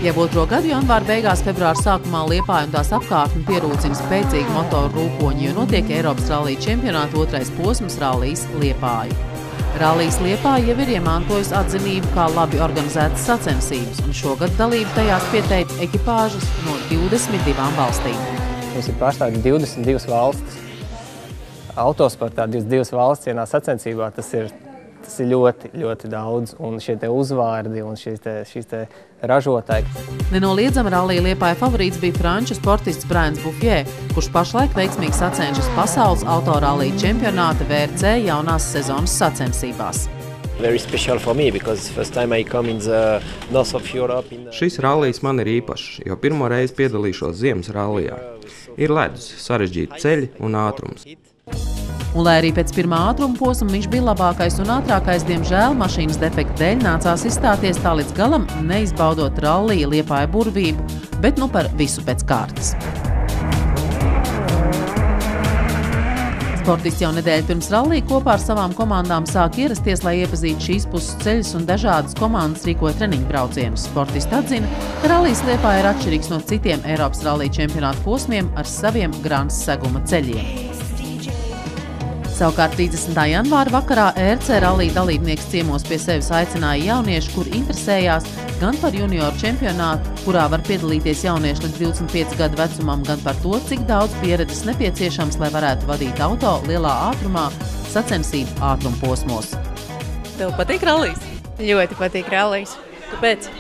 Jau otro gadu janvāra beigās februāra sākumā Liepāja un tās apkārtni pierūcina spēcīgi motoru rūkoņi, jo notiek Eiropas rallija čempionāta otrais posms Rallijs Liepāju. Rallijs Liepāja jau ir iemantojis atzinību kā labi organizētas sacensības, un šogad dalību tajās pieteica ekipāžas no 22 valstīm. Mums ir pārstāvji 22 valstis. Autosportā 22 valsts vienā sacensībā tas ir ļoti, ļoti daudz, un šie te uzvārdi un šīs te ražotāji. Nenoliedzami Rallija Liepāja favorīts bija franču sportists Brians Bouffier, kurš pašlaik veiksmīgi sacenšas pasaules autorallija čempionāta VRC jaunās sezonas sacensībās. Šis rallijs man ir īpašs, jo pirmo reizi piedalīšos ziemas rallijā. Ir ledus, sarežģīti ceļi un ātrums. Un, lai arī pēc pirmā ātruma posma viņš bija labākais un ātrākais, diemžēl mašīnas defekta dēļ nācās izstāties tā līdz galam, neizbaudot Rallija Liepāja burvību, bet nu par visu pēc kārtas. Sportists jau nedēļu pirms rallija kopā ar savām komandām sāk ierasties, lai iepazītu šīs puses ceļus, un dažādas komandas rīkoja treniņu braucienus. Sportisti atzina, ka Rallijs Liepāja ir atšķirīgs no citiem Eiropas rallija čempionāta posmiem ar saviem grāns seguma ceļiem. Savukārt 30. janvāra vakarā ERC rallija dalībnieks ciemos pie sevis aicināja jaunieši, kur interesējās gan par junioru čempionātu, kurā var piedalīties jaunieši līdz 25 gadu vecumam, gan par to, cik daudz pieredzes nepieciešams, lai varētu vadīt auto lielā ātrumā sacensību ātruma posmos. Tev patīk rallijs? Ļoti patīk rallijs. Kāpēc?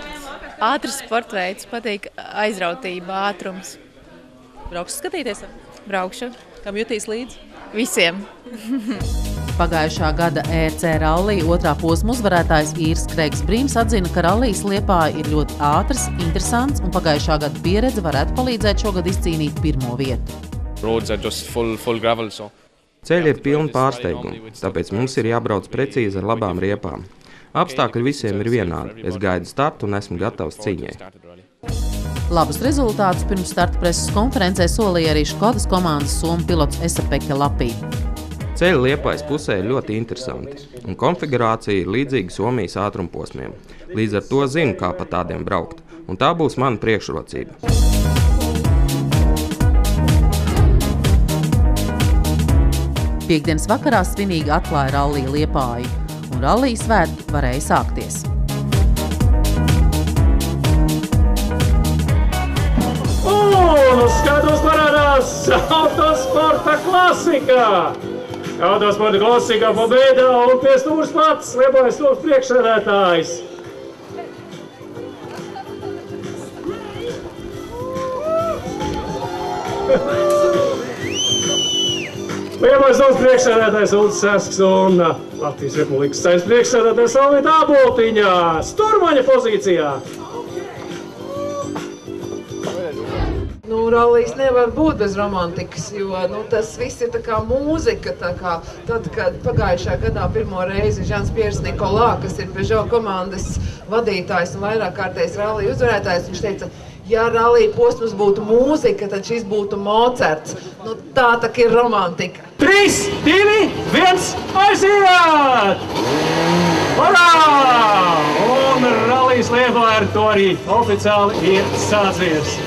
Ātrs sportveids, patīk aizrautība, ātrums. Braukšu skatīties? Braukšu. Kam jutīs līdzi? Visiem. Pagājušā gada ERC rallija otrā posma uzvarētājs Īrs Kreigs Brīms atzina, ka Rallijs Liepāja ir ļoti ātrs, interesants un pagājušā gada pieredze varētu palīdzēt šogad izcīnīt pirmo vietu. Ceļi ir pilni pārsteigumu, tāpēc mums ir jābrauc precīzi ar labām riepām. Apstākļi visiem ir vienādi. Es gaidu startu un esmu gatavs cīņai. Labus rezultātus pirms starta preses konferencē solīja arī Škodas komandas somu pilots Esa-Pekka Lapī. Ceļi Liepājas pusē ir ļoti interesanti, un konfigurācija ir līdzīga Somijas ātrumposmiem. Līdz ar to zinu, kā pa tādiem braukt, un tā būs mana priekšrocība. Piektdienas vakarā svinīgi atklāja Rallija Liepāju, un rallija svētki varēja sākties. Un uz skatos parādās autosporta klasika! Autosporta klasika pabeidā un pie stūras pats Liepājas stūras priekšsēdētājs. Liepājas stūras priekšsēdētājs Ulris Sasks un Latvijas Republikas Saeimas priekšsēdētājs Alvita Aboltiņa stūrmaņa pozīcijā. Rallijs nevar būt bez romantikas, jo tas viss ir tā kā mūzika. Tad, kad pagājušā gadā pirmo reizi Žans Piers Nikolā, kas ir Peugeot komandas vadītājs un vairākkārtējs rallija uzvarētājs, viņš teica, ja rallija posms būtu mūzika, tad šis būtu Mocarts. Tā ir romantika. 3, 2, 1, aiziet! Urā! Un Rallijs Liepāja ar to arī oficiāli ir sācies.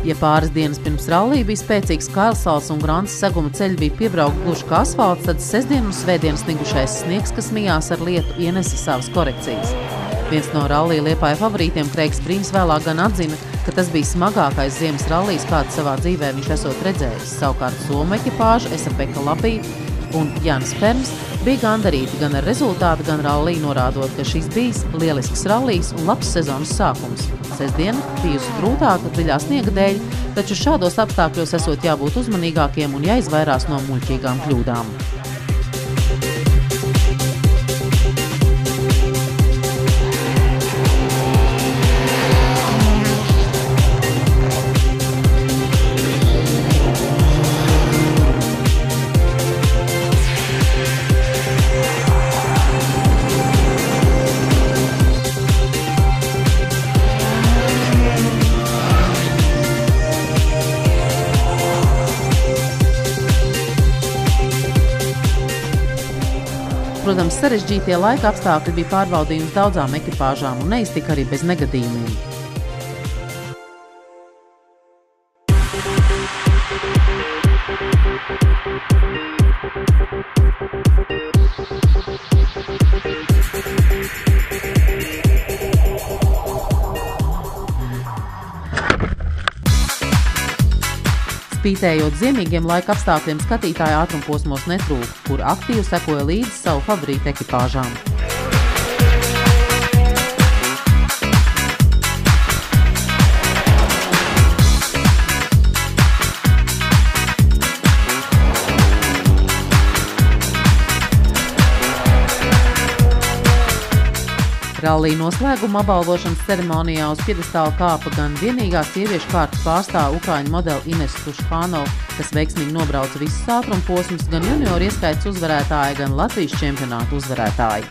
Ja pāris dienas pirms rallija bija spēcīgs kailsals un grāns seguma ceļi bija piebraukti gluži kā asfalts, tad sestdien un svētdien snigušais sniegs, kas mijās ar lietu, ienesa savas korekcijas. Viens no rallija Liepāja favorītiem, Kreigs Brīms, vēlāk gan atzina, ka tas bija smagākais ziemas rallijs, kādu savā dzīvē viņš esot redzējis. Savukārt somu ekipāža Esa-Pekka Lapī un Jānis Ferms bija gandarīti gan ar rezultātu, gan ralliju, norādot, ka šis bijis lielisks rallijs un labs sezonas sākums. Sestdiena bijusi grūtāka dziļā sniega dēļ, taču šādos apstākļos esot jābūt uzmanīgākiem un jāizvairās no muļķīgām kļūdām. Protams, sarežģītie laika apstākļi bija pārbaudījums daudzām ekipāžām un neiztika arī bez negadījumiem. Spītējot ziemīgiem laika apstākļiem, skatītāji ātrumposmos netrūka, kur aktīvi sekoja līdzi savu favorītu ekipāžām. Rallija noslēguma apbalvošanas ceremonijā uz pjedestāla kāpa gan vienīgā sieviešu kārtas pārstāve ukraiņu modeli Inesa Tušhānova, kas veiksmīgi nobrauca visus ātrumposmus, gan junioru ieskaits uzvarētāji, gan Latvijas čempionātu uzvarētāji.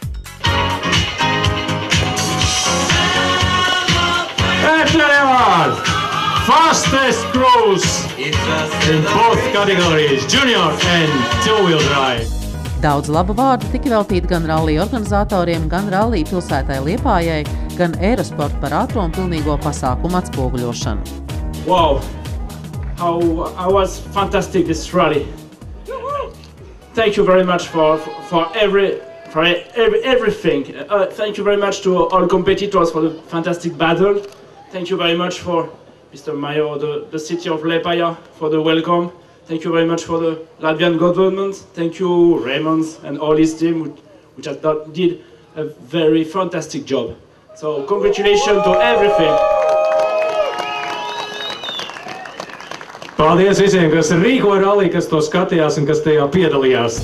Fastest cruise in both categories, junior and two-wheel drive. Daudz labu vārdu tika veltīti gan rallija organizatoriem, gan rallija pilsētai Liepājai, gan Aerosportu par ātrumu pilnīgo pasākumu atspoguļošanu. Wow, how was fantastic this rally. Thank you very much for everything. Thank you very much to all competitors for the fantastic battle. Thank you very much for Mr. Mayor, the city of Liepāja, for the welcome. Thank you very much for the Latvian government. Thank you, Raymond, and all his team, which did a very fantastic job. So, congratulations to everything. Paldies visiem, kas rīkoja ralliju, kas to skatījās un kas tajā piedalījās.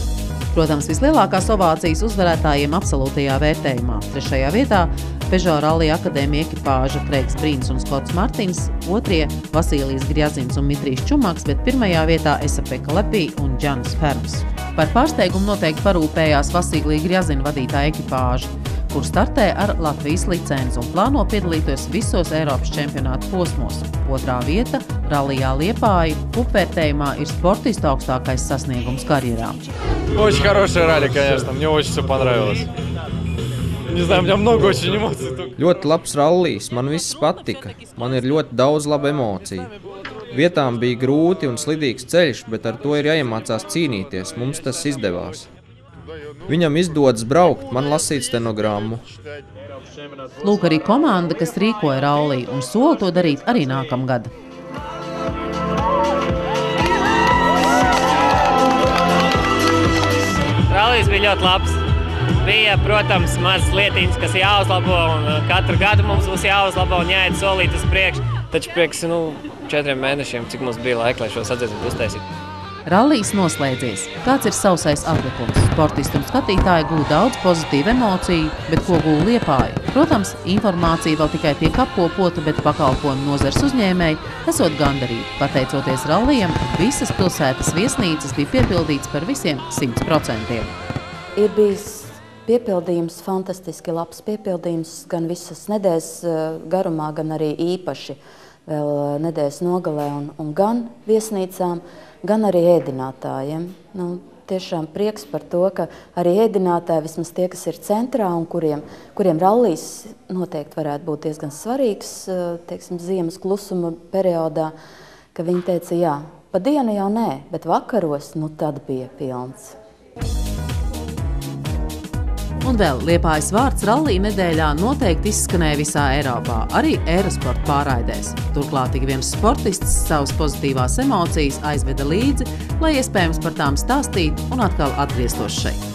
Protams, vislielākās ovācijas uzvarētājiem absolūtajā vērtējumā. 3. vietā Peugeot Rallija akadēmija ekipāža Kreigs Brīns un Skots Martins, 2. Vasīlijs Grjazins un Mitrijs Čumaks, bet 1. vietā Esapeka Lepī un Džanis Ferms. Par pārsteigumu noteikti parūpējās Vasīlija Grjazina vadītā ekipāža, kur startē ar Latvijas licenci un plāno piedalīties visos Eiropas čempionātu posmos. 2. vieta Rallijā Liepāja pupvērtējumā ir sportistu augstākais sasniegums karjerā. Очень хороший ралли, конечно, мне очень все понравилось. Не знаю, у меня много очень эмоций. Ļoti labs rallijs, man viss patika. Man ir ļoti daudz labu emociju. Vietām bija grūti un slidīgs ceļš, bet ar to ir jāiemācās cīnīties. Mums tas izdevās. Viņam izdodas braukt, man lasīt stenogrammu. Lūk arī komanda, kas rīkoja ralliju un sola to darīt arī nākamgad. Rallijs bija ļoti labs. Bija, protams, mazas lietiņas, kas jāuzlabo, un katru gadu mums būs jāuzlabo un jāiet solīt uz priekšu. Taču prieks 4 mēnešiem, cik mums bija laika, lai šo sacensību uztaisītu. Rallijs noslēdzies. Kāds ir sausais atlikums? Sportisti un skatītāji gūda daudz pozitīvu emociju, bet ko gūda Liepāja? Protams, informācija vēl tikai tiek apkopota, bet pakalpojumu nozars uzņēmēji esot gandarīti. Pateicoties rallijam, visas pilsētas viesnīcas bija piepildīts par visiem 100%. Ir bijis piepildījums, fantastiski labs piepildījums gan visas nedēļas garumā, gan arī īpaši vēl nedēļas nogalē un gan viesnīcām, gan arī ēdinātājiem. Tiešām prieks par to, ka arī ēdinātāji, vismaz tie, kas ir centrā un kuriem rallijs noteikti varētu būt diezgan svarīgs, teiksim, ziemas klusuma periodā, ka viņi teica, jā, pa dienu jau nē, bet vakaros, tad bija pilns. Un vēl Liepājas vārds rallija nedēļā noteikti izskanēja visā Eiropā, arī Aerosportu pārraidēs. Turklāt ik viens sportists savas pozitīvās emocijas aizveda līdzi, lai iespējams par tām stāstītu un atkal atgrieztos šeit.